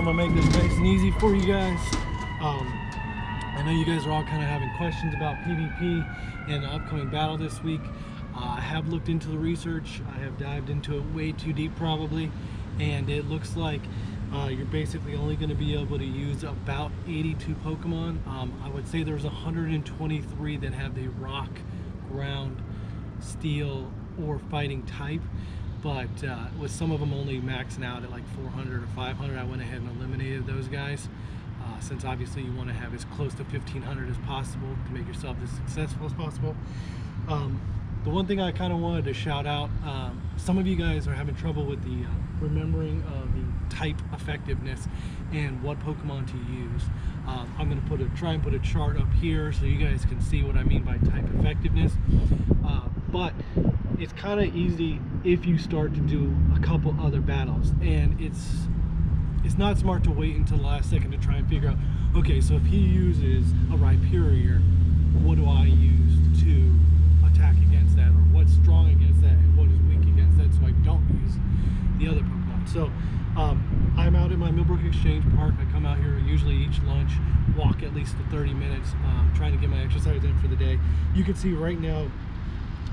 gonna make this nice and easy for you guys. I know you guys are all kind of having questions about PvP and the upcoming battle this week. I have looked into the research. I have dived into it way too deep probably, and it looks like you're basically only going to be able to use about 82 Pokemon. I would say there's 123 that have the rock, ground, steel, or fighting type, but with some of them only maxing out at like 400 or 500, I went ahead and eliminated those guys, since obviously you want to have as close to 1500 as possible to make yourself as successful as possible. The one thing I kind of wanted to shout out, some of you guys are having trouble with the remembering the type effectiveness and what Pokemon to use. I'm going to try and put a chart up here so you guys can see what I mean by type effectiveness. But it's kind of easy if you start to do a couple other battles, and it's not smart to wait until the last second to try and figure out, okay, so if he uses a Rhyperior, what do I use to attack against that, or what's strong against that and what is weak against that, so I don't use the other Pokemon. So I'm out in my Millbrook Exchange Park. I come out here usually each lunch, walk at least for 30 minutes, trying to get my exercise in for the day. You can see right now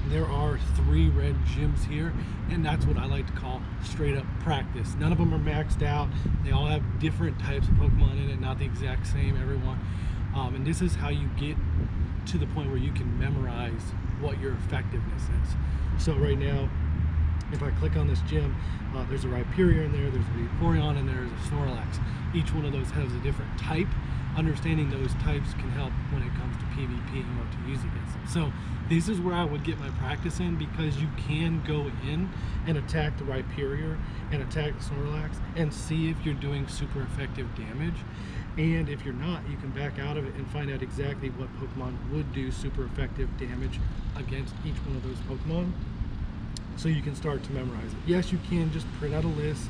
there are 3 red gyms here, and that's what I like to call straight up practice. None of them are maxed out. They all have different types of Pokemon in it, not the exact same, everyone. And this is how you get to the point where you can memorize what your effectiveness is. So right now, if I click on this gym, there's a Rhyperior in there, there's a Vaporeon, and there's a Snorlax. Each one of those has a different type. Understanding those types can help when it comes to PvP and what to use against them. So this is where I would get my practice in, because you can go in and attack the Rhyperior and attack the Snorlax and see if you're doing super effective damage. And if you're not, you can back out of it and find out exactly what Pokemon would do super effective damage against each one of those Pokemon, so you can start to memorize it. Yes, you can just print out a list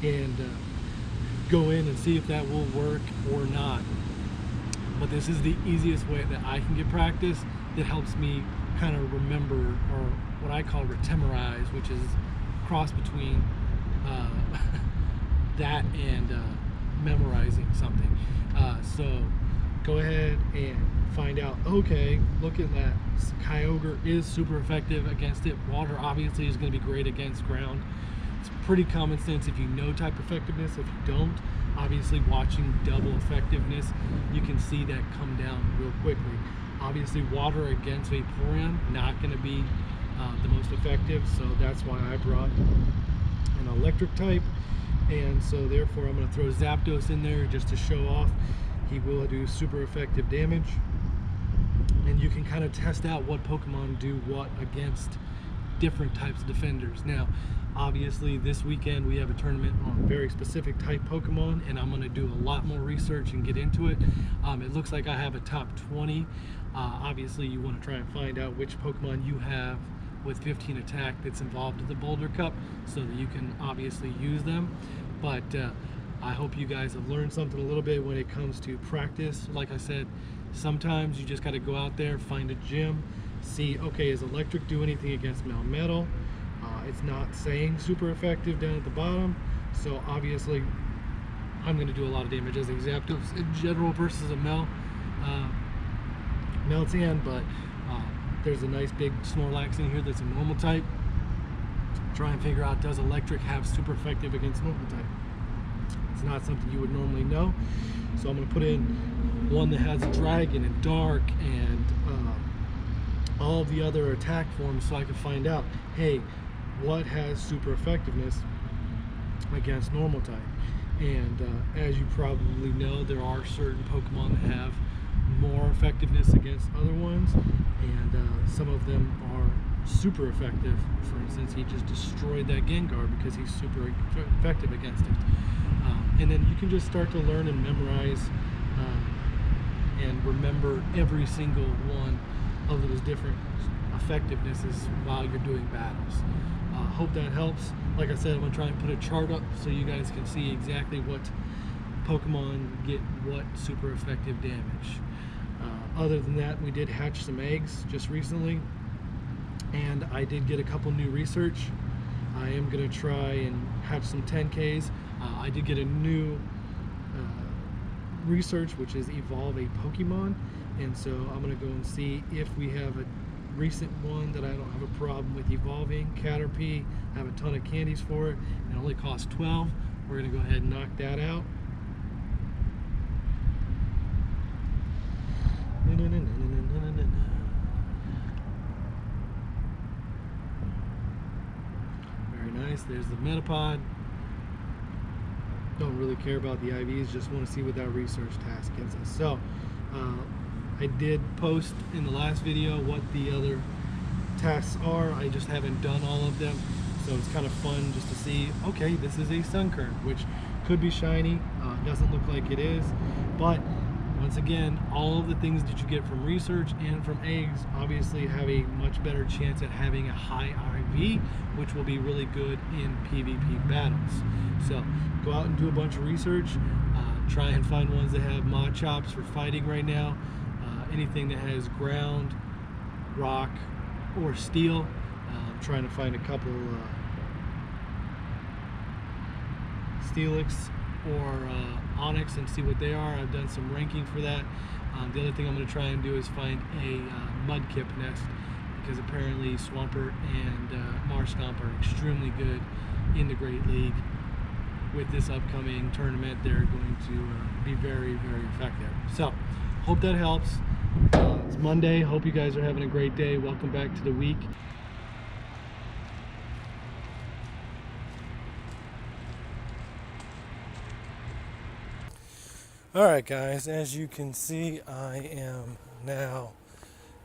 and go in and see if that will work or not, but this is the easiest way that I can get practice that helps me kind of remember, or what I call retemorize, which is a cross between that and memorizing something. So go ahead and find out, okay, look at that, Kyogre is super effective against it. Water obviously is going to be great against ground. It's pretty common sense if you know type effectiveness. If you don't, obviously watching double effectiveness, you can see that come down real quickly. Obviously water against Vaporeon, not going to be the most effective, so that's why I brought an electric type. And so therefore I'm going to throw Zapdos in there just to show off. He will do super effective damage, and you can kind of test out what Pokemon do what against different types of defenders. Now obviously this weekend we have a tournament on very specific type Pokemon, and I'm going to do a lot more research and get into it. It looks like I have a top 20. Obviously you want to try and find out which Pokemon you have with 15 attack that's involved in the Boulder Cup, so that you can obviously use them. But I hope you guys have learned something a little bit when it comes to practice. Like I said, sometimes you just got to go out there, find a gym, see, okay, does electric do anything against metal? It's not saying super effective down at the bottom, so obviously I'm going to do a lot of damage as a Zapdos in general versus a Meltan, but there's a nice big Snorlax in here that's a normal type. Try and figure out, does electric have super effective against normal type? It's not something you would normally know, so I'm going to put in one that has a dragon and dark and all of the other attack forms, so I can find out, hey, what has super effectiveness against normal type. And as you probably know, there are certain Pokemon that have more effectiveness against other ones, and some of them are super effective. For instance, he just destroyed that Gengar because he's super effective against it. And then you can just start to learn and memorize and remember every single one of those different effectivenesses while you're doing battles. Hope that helps. Like I said, I'm going to try and put a chart up so you guys can see exactly what Pokemon get what super effective damage. Other than that, we did hatch some eggs just recently, and I did get a couple new research. I am going to try and hatch some 10Ks. I did get a new research, which is evolve a Pokemon. And so I'm going to go and see if we have a recent one that I don't have a problem with evolving. Caterpie, I have a ton of candies for it. It only costs 12. We're going to go ahead and knock that out. Very nice. There's the Metapod. Don't really care about the IVs, just want to see what that research task gives us. So I did post in the last video what the other tasks are. I just haven't done all of them, so it's kind of fun just to see, okay, this is a Sunkern, which could be shiny. Doesn't look like it is, but once again, all of the things that you get from research and from eggs obviously have a much better chance at having a high IV, which will be really good in PvP battles. So go out and do a bunch of research. Try and find ones that have mod chops for fighting right now. Anything that has ground, rock, or steel. I'm trying to find a couple Steelix or Onyx and see what they are. I've done some ranking for that. The other thing I'm going to try and do is find a Mudkip nest, because apparently Swampert and Marshtomp are extremely good in the Great League. With this upcoming tournament, they're going to be very, very effective. So, hope that helps. It's Monday. Hope you guys are having a great day. Welcome back to the week. Alright guys, as you can see, I am now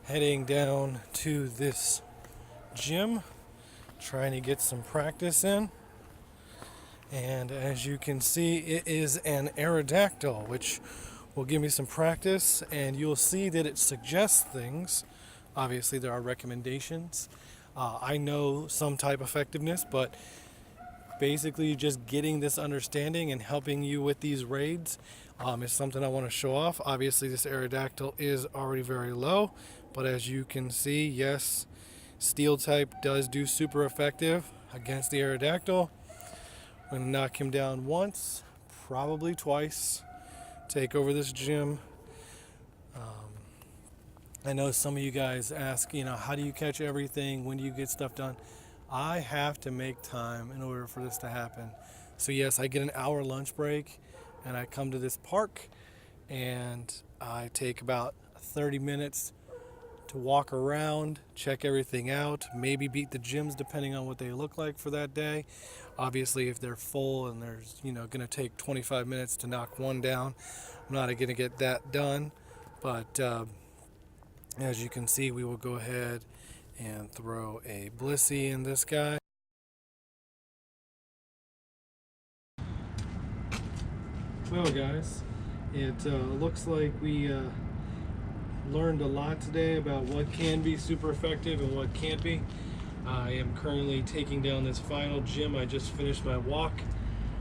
heading down to this gym, trying to get some practice in. And as you can see, it is an Aerodactyl, which will give me some practice, and you'll see that it suggests things. Obviously there are recommendations. I know some type effectiveness, but basically just getting this understanding and helping you with these raids is something I want to show off. Obviously this Aerodactyl is already very low, but as you can see, yes, Steel type does do super effective against the Aerodactyl. I'm going to knock him down once, probably twice, take over this gym. I know some of you guys ask, how do you catch everything? When do you get stuff done? I have to make time in order for this to happen. So yes, I get an hour lunch break and I come to this park and I take about 30 minutes to walk around, check everything out, maybe beat the gyms depending on what they look like for that day. Obviously if they're full and there's going to take 25 minutes to knock one down, I'm not going to get that done. But as you can see, we will go ahead and throw a Blissey in this guy. Well guys, it looks like we learned a lot today about what can be super effective and what can't be. I am currently taking down this final gym. I just finished my walk.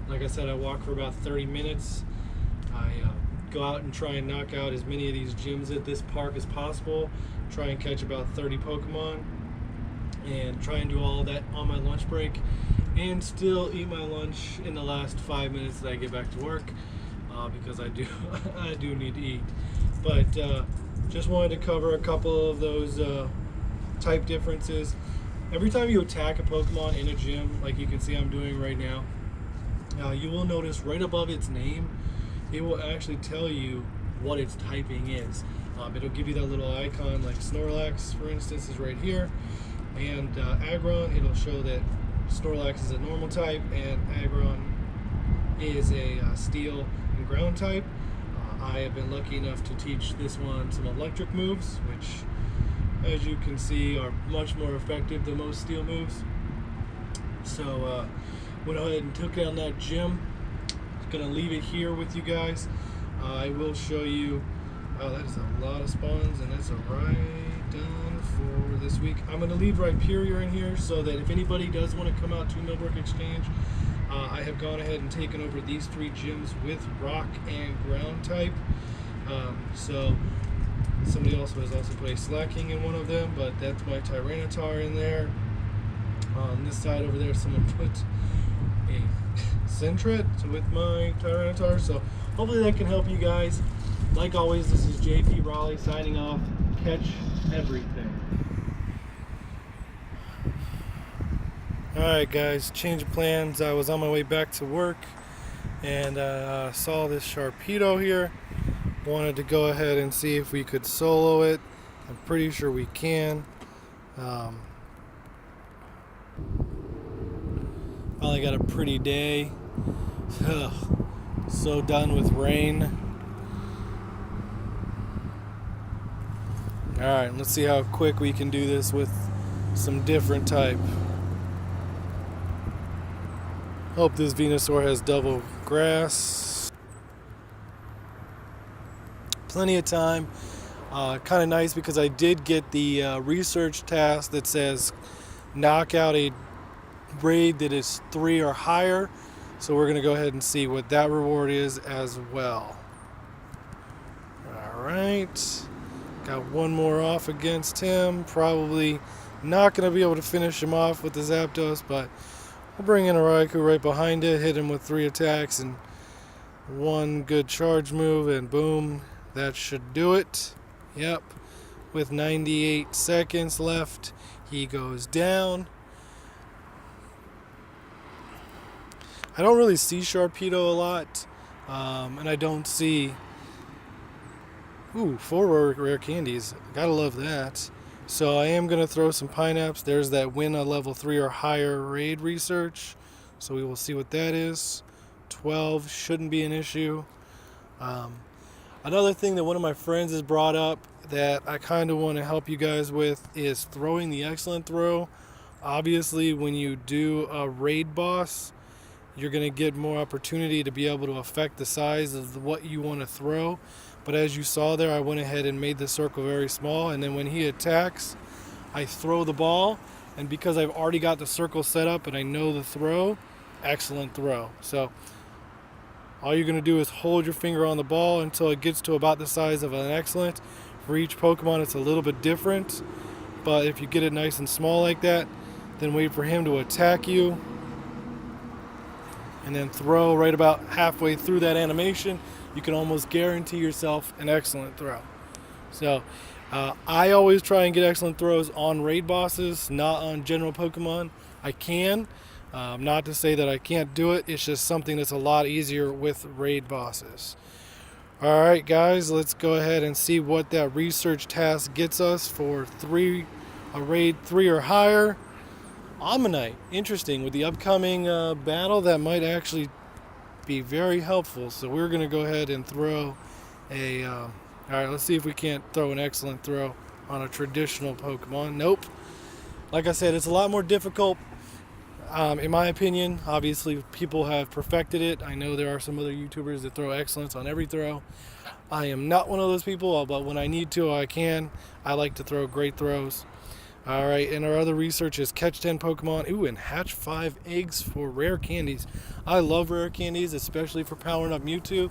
Like I said, I walk for about 30 minutes. I go out and try and knock out as many of these gyms at this park as possible. Try and catch about 30 Pokemon. And try and do all of that on my lunch break. And still eat my lunch in the last 5 minutes that I get back to work. Because I do need to eat. But just wanted to cover a couple of those type differences. Every time you attack a Pokemon in a gym, like you can see I'm doing right now, you will notice right above its name, it will actually tell you what its typing is. It'll give you that little icon, like Snorlax, for instance, is right here. And Aggron, it'll show that Snorlax is a normal type and Aggron is a steel and ground type. I have been lucky enough to teach this one some electric moves, which as you can see are much more effective than most steel moves. So went ahead and took down that gym. Just gonna leave it here with you guys. I will show you, that is a lot of spawns, and that's a right done for this week. I'm gonna leave Rhyperior in here so that if anybody does want to come out to Millbrook Exchange, I have gone ahead and taken over these 3 gyms with rock and ground type. So somebody else has also put a Slacking in one of them, but that's my Tyranitar in there. On this side over there, someone put a Centret with my Tyranitar. So hopefully that can help you guys. Like always, this is JP Raleigh signing off. Catch everything. Alright guys, change of plans. I was on my way back to work and saw this Sharpedo here. Wanted to go ahead and see if we could solo it. I'm pretty sure we can. Finally got a pretty day. Ugh, so done with rain. Alright, let's see how quick we can do this with some different type. Hope this Venusaur has double grass. Plenty of time. Kind of nice because I did get the research task that says knock out a raid that is 3 or higher. So we're going to go ahead and see what that reward is as well. Alright. Got one more off against him. Probably not going to be able to finish him off with the Zapdos, but we'll bring in a Raikou right behind it, hit him with 3 attacks and 1 good charge move, and boom, that should do it. Yep, with 98 seconds left, he goes down. I don't really see Sharpedo a lot, and I don't see... Ooh, 4 rare candies. Gotta love that. So I am going to throw some Pineapps. There's that win a level 3 or higher raid research. So we will see what that is. 12 shouldn't be an issue. Another thing that one of my friends has brought up that I kind of want to help you guys with is throwing the excellent throw. Obviously, when you do a raid boss, you're going to get more opportunity to be able to affect the size of what you want to throw. But as you saw there, I went ahead and made the circle very small, and then when he attacks, I throw the ball, and because I've already got the circle set up and I know the throw, excellent throw. So all you're going to do is hold your finger on the ball until it gets to about the size of an excellent. For each Pokemon, it's a little bit different, but if you get it nice and small like that, then wait for him to attack you, and then throw right about halfway through that animation. You can almost guarantee yourself an excellent throw. So I always try and get excellent throws on raid bosses, not on general Pokemon. I can, not to say that I can't do it. It's just something that's a lot easier with raid bosses. All right, guys, let's go ahead and see what that research task gets us for a raid 3 or higher. Ammonite, interesting. With the upcoming battle, that might actually be very helpful. So we're going to go ahead and throw a... all right, let's see if we can't throw an excellent throw on a traditional Pokemon. Nope. Like I said, it's a lot more difficult, in my opinion. Obviously, people have perfected it. I know there are some other YouTubers that throw excellence on every throw. I am not one of those people, but when I need to, I can. I like to throw great throws. Alright, and our other research is catch 10 Pokemon. Ooh, and hatch 5 eggs for rare candies. I love rare candies, especially for powering up Mewtwo.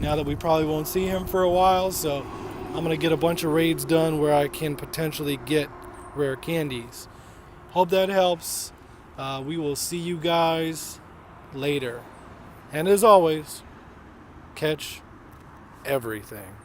Now that we probably won't see him for a while, so I'm going to get a bunch of raids done where I can potentially get rare candies. Hope that helps. We will see you guys later. And as always, catch everything.